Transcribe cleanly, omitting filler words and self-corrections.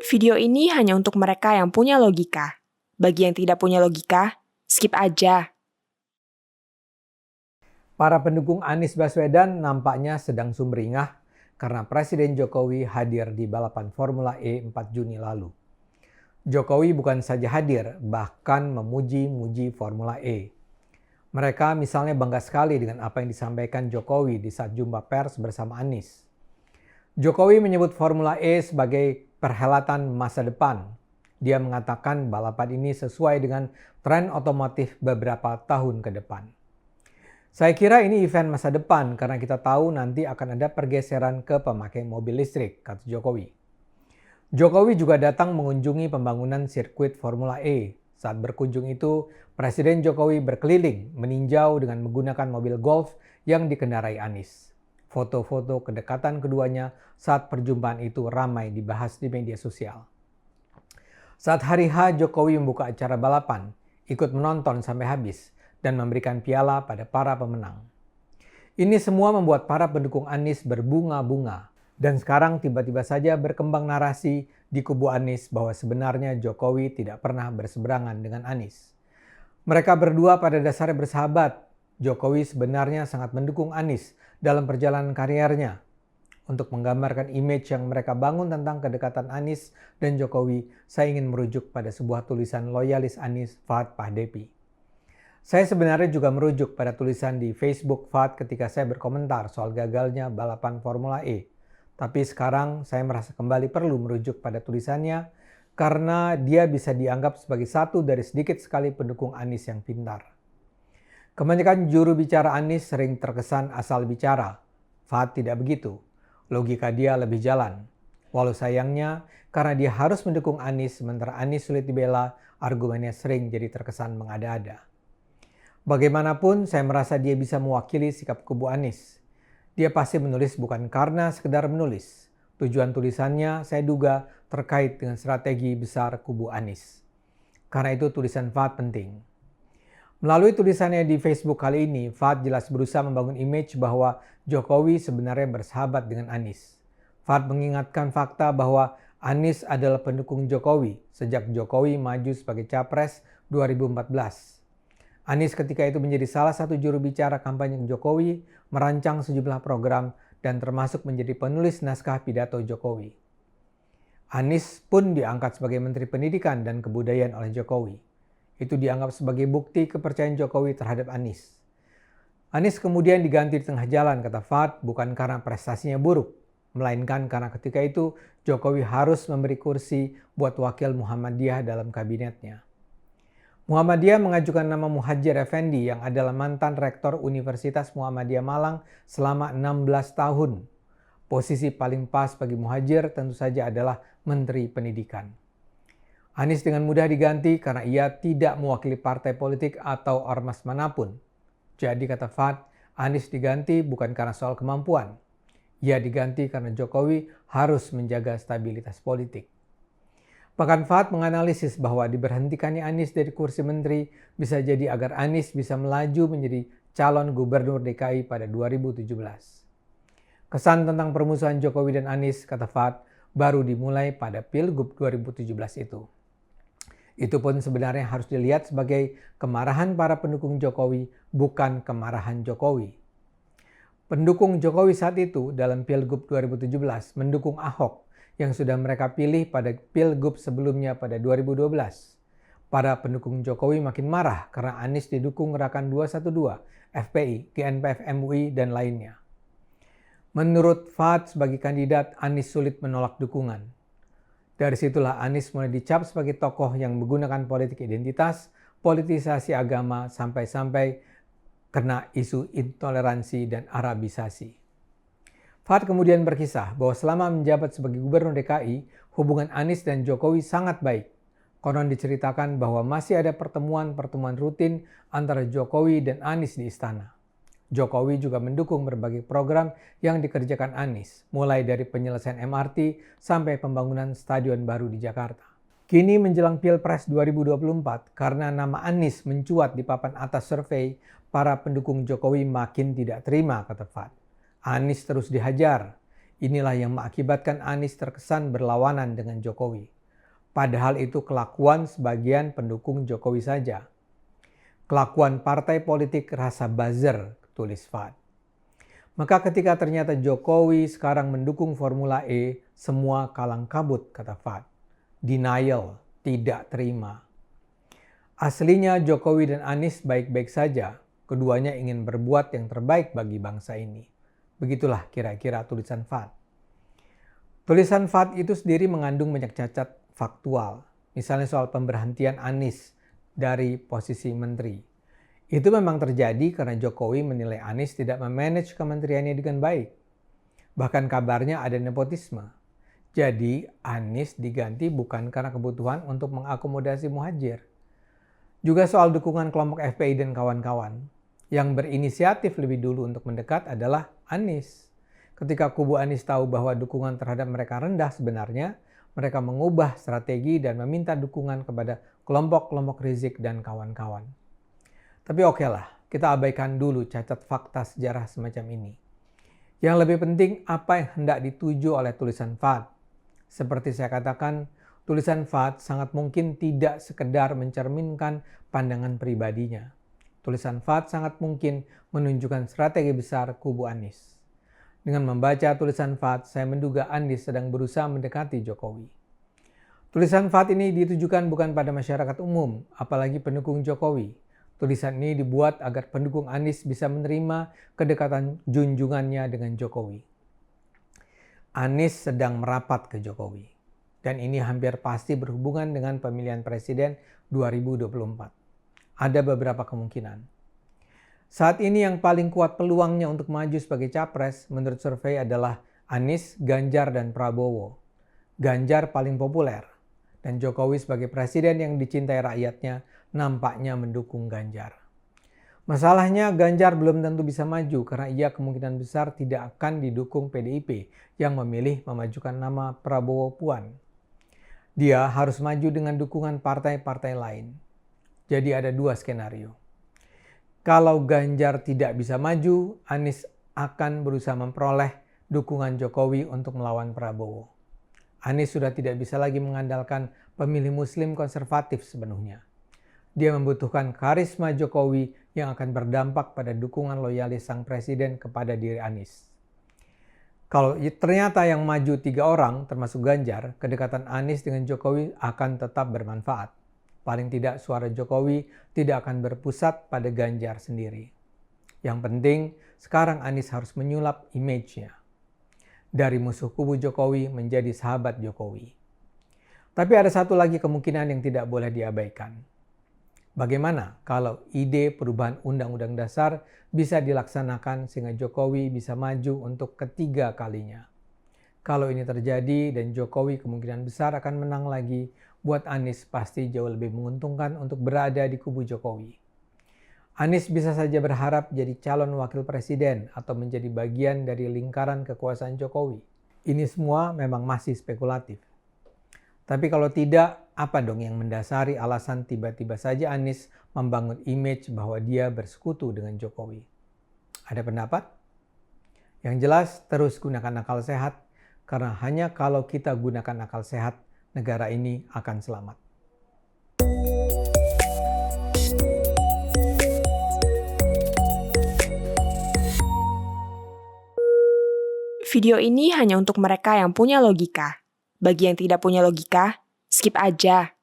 Video ini hanya untuk mereka yang punya logika. Bagi yang tidak punya logika, skip aja. Para pendukung Anies Baswedan nampaknya sedang sumringah karena Presiden Jokowi hadir di balapan Formula E 4 Juni lalu. Jokowi bukan saja hadir, bahkan memuji-muji Formula E. Mereka misalnya bangga sekali dengan apa yang disampaikan Jokowi di saat jumpa pers bersama Anies. Jokowi menyebut Formula E sebagai perhelatan masa depan. Dia mengatakan balapan ini sesuai dengan tren otomotif beberapa tahun ke depan. Saya kira ini event masa depan karena kita tahu nanti akan ada pergeseran ke pemakai mobil listrik, kata Jokowi. Jokowi juga datang mengunjungi pembangunan sirkuit Formula E. Saat berkunjung itu, Presiden Jokowi berkeliling meninjau dengan menggunakan mobil golf yang dikendarai Anies. Foto-foto kedekatan keduanya saat perjumpaan itu ramai dibahas di media sosial. Saat hari H, Jokowi membuka acara balapan, ikut menonton sampai habis, dan memberikan piala pada para pemenang. Ini semua membuat para pendukung Anies berbunga-bunga. Dan sekarang tiba-tiba saja berkembang narasi di kubu Anies bahwa sebenarnya Jokowi tidak pernah berseberangan dengan Anies. Mereka berdua pada dasarnya bersahabat. Jokowi sebenarnya sangat mendukung Anies dalam perjalanan karirnya. Untuk menggambarkan image yang mereka bangun tentang kedekatan Anies dan Jokowi, saya ingin merujuk pada sebuah tulisan loyalis Anies, Fahad Pahdepi. Saya sebenarnya juga merujuk pada tulisan di Facebook Fahad ketika saya berkomentar soal gagalnya balapan Formula E. Tapi sekarang saya merasa kembali perlu merujuk pada tulisannya karena dia bisa dianggap sebagai satu dari sedikit sekali pendukung Anies yang pintar. Kebanyakan juru bicara Anies sering terkesan asal bicara. Fahad tidak begitu. Logika dia lebih jalan. Walau sayangnya karena dia harus mendukung Anies sementara Anies sulit dibela, argumennya sering jadi terkesan mengada-ada. Bagaimanapun saya merasa dia bisa mewakili sikap kubu Anies. Dia pasti menulis bukan karena sekedar menulis. Tujuan tulisannya saya duga terkait dengan strategi besar kubu Anies. Karena itu tulisan Fahad penting. Melalui tulisannya di Facebook kali ini, Fahad jelas berusaha membangun image bahwa Jokowi sebenarnya bersahabat dengan Anies. Fahad mengingatkan fakta bahwa Anies adalah pendukung Jokowi sejak Jokowi maju sebagai Capres 2014. Anies ketika itu menjadi salah satu juru bicara kampanye Jokowi, merancang sejumlah program dan termasuk menjadi penulis naskah pidato Jokowi. Anies pun diangkat sebagai Menteri Pendidikan dan Kebudayaan oleh Jokowi. Itu dianggap sebagai bukti kepercayaan Jokowi terhadap Anies. Anies kemudian diganti di tengah jalan, kata Fahad, bukan karena prestasinya buruk, melainkan karena ketika itu Jokowi harus memberi kursi buat wakil Muhammadiyah dalam kabinetnya. Muhammadiyah mengajukan nama Muhadjir Effendi yang adalah mantan rektor Universitas Muhammadiyah Malang selama 16 tahun. Posisi paling pas bagi Muhadjir tentu saja adalah Menteri Pendidikan. Anies dengan mudah diganti karena ia tidak mewakili partai politik atau ormas manapun. Jadi kata Fahad, Anies diganti bukan karena soal kemampuan. Ia diganti karena Jokowi harus menjaga stabilitas politik. Bahkan Fahad menganalisis bahwa diberhentikannya Anies dari kursi menteri bisa jadi agar Anies bisa melaju menjadi calon gubernur DKI pada 2017. Kesan tentang permusuhan Jokowi dan Anies, kata Fahad, baru dimulai pada Pilgub 2017 itu. Itu pun sebenarnya harus dilihat sebagai kemarahan para pendukung Jokowi, bukan kemarahan Jokowi. Pendukung Jokowi saat itu dalam Pilgub 2017 mendukung Ahok yang sudah mereka pilih pada Pilgub sebelumnya pada 2012. Para pendukung Jokowi makin marah karena Anies didukung Gerakan 212, FPI, GNPF MUI, dan lainnya. Menurut Fahad sebagai kandidat, Anies sulit menolak dukungan. Dari situlah Anies mulai dicap sebagai tokoh yang menggunakan politik identitas, politisasi agama, sampai-sampai kena isu intoleransi dan Arabisasi. Fahad kemudian berkisah bahwa selama menjabat sebagai gubernur DKI, hubungan Anies dan Jokowi sangat baik. Konon diceritakan bahwa masih ada pertemuan-pertemuan rutin antara Jokowi dan Anies di istana. Jokowi juga mendukung berbagai program yang dikerjakan Anies, mulai dari penyelesaian MRT sampai pembangunan stadion baru di Jakarta. Kini menjelang Pilpres 2024, karena nama Anies mencuat di papan atas survei, para pendukung Jokowi makin tidak terima, kata Fahad. Anies terus dihajar. Inilah yang mengakibatkan Anies terkesan berlawanan dengan Jokowi. Padahal itu kelakuan sebagian pendukung Jokowi saja. Kelakuan partai politik rasa buzzer, tulis Fuad. Maka ketika ternyata Jokowi sekarang mendukung Formula E, semua kalang kabut, kata Fuad. Denial, tidak terima. Aslinya Jokowi dan Anies baik-baik saja. Keduanya ingin berbuat yang terbaik bagi bangsa ini. Begitulah kira-kira tulisan Fuad. Tulisan Fuad itu sendiri mengandung banyak cacat faktual. Misalnya soal pemberhentian Anies dari posisi menteri. Itu memang terjadi karena Jokowi menilai Anies tidak memanage kementeriannya dengan baik. Bahkan kabarnya ada nepotisme. Jadi Anies diganti bukan karena kebutuhan untuk mengakomodasi muhajir. Juga soal dukungan kelompok FPI dan kawan-kawan. Yang berinisiatif lebih dulu untuk mendekat adalah Anies. Ketika kubu Anies tahu bahwa dukungan terhadap mereka rendah sebenarnya, mereka mengubah strategi dan meminta dukungan kepada kelompok-kelompok Rizik dan kawan-kawan. Tapi oke lah, kita abaikan dulu cacat fakta sejarah semacam ini. Yang lebih penting apa yang hendak dituju oleh tulisan Fuad. Seperti saya katakan, tulisan Fuad sangat mungkin tidak sekedar mencerminkan pandangan pribadinya. Tulisan Fuad sangat mungkin menunjukkan strategi besar kubu Anies. Dengan membaca tulisan Fuad, saya menduga Anies sedang berusaha mendekati Jokowi. Tulisan Fuad ini ditujukan bukan pada masyarakat umum, apalagi pendukung Jokowi. Tulisan ini dibuat agar pendukung Anies bisa menerima kedekatan junjungannya dengan Jokowi. Anies sedang merapat ke Jokowi. Dan ini hampir pasti berhubungan dengan pemilihan presiden 2024. Ada beberapa kemungkinan. Saat ini yang paling kuat peluangnya untuk maju sebagai capres menurut survei adalah Anies, Ganjar, dan Prabowo. Ganjar paling populer, dan Jokowi sebagai presiden yang dicintai rakyatnya nampaknya mendukung Ganjar. Masalahnya Ganjar belum tentu bisa maju karena ia kemungkinan besar tidak akan didukung PDIP yang memilih memajukan nama Prabowo Puan. Dia harus maju dengan dukungan partai-partai lain. Jadi ada dua skenario. Kalau Ganjar tidak bisa maju, Anies akan berusaha memperoleh dukungan Jokowi untuk melawan Prabowo. Anies sudah tidak bisa lagi mengandalkan pemilih Muslim konservatif sepenuhnya. Dia membutuhkan karisma Jokowi yang akan berdampak pada dukungan loyalis sang presiden kepada diri Anies. Kalau ternyata yang maju 3 orang, termasuk Ganjar, kedekatan Anies dengan Jokowi akan tetap bermanfaat. Paling tidak suara Jokowi tidak akan berpusat pada Ganjar sendiri. Yang penting, sekarang Anies harus menyulap image-nya. Dari musuh kubu Jokowi menjadi sahabat Jokowi. Tapi ada satu lagi kemungkinan yang tidak boleh diabaikan. Bagaimana kalau ide perubahan Undang-Undang Dasar bisa dilaksanakan sehingga Jokowi bisa maju untuk ketiga kalinya? Kalau ini terjadi dan Jokowi kemungkinan besar akan menang lagi, buat Anies pasti jauh lebih menguntungkan untuk berada di kubu Jokowi. Anies bisa saja berharap jadi calon wakil presiden atau menjadi bagian dari lingkaran kekuasaan Jokowi. Ini semua memang masih spekulatif. Tapi kalau tidak, apa dong yang mendasari alasan tiba-tiba saja Anies membangun image bahwa dia bersekutu dengan Jokowi? Ada pendapat? Yang jelas, terus gunakan akal sehat, karena hanya kalau kita gunakan akal sehat, negara ini akan selamat. Video ini hanya untuk mereka yang punya logika. Bagi yang tidak punya logika, skip aja.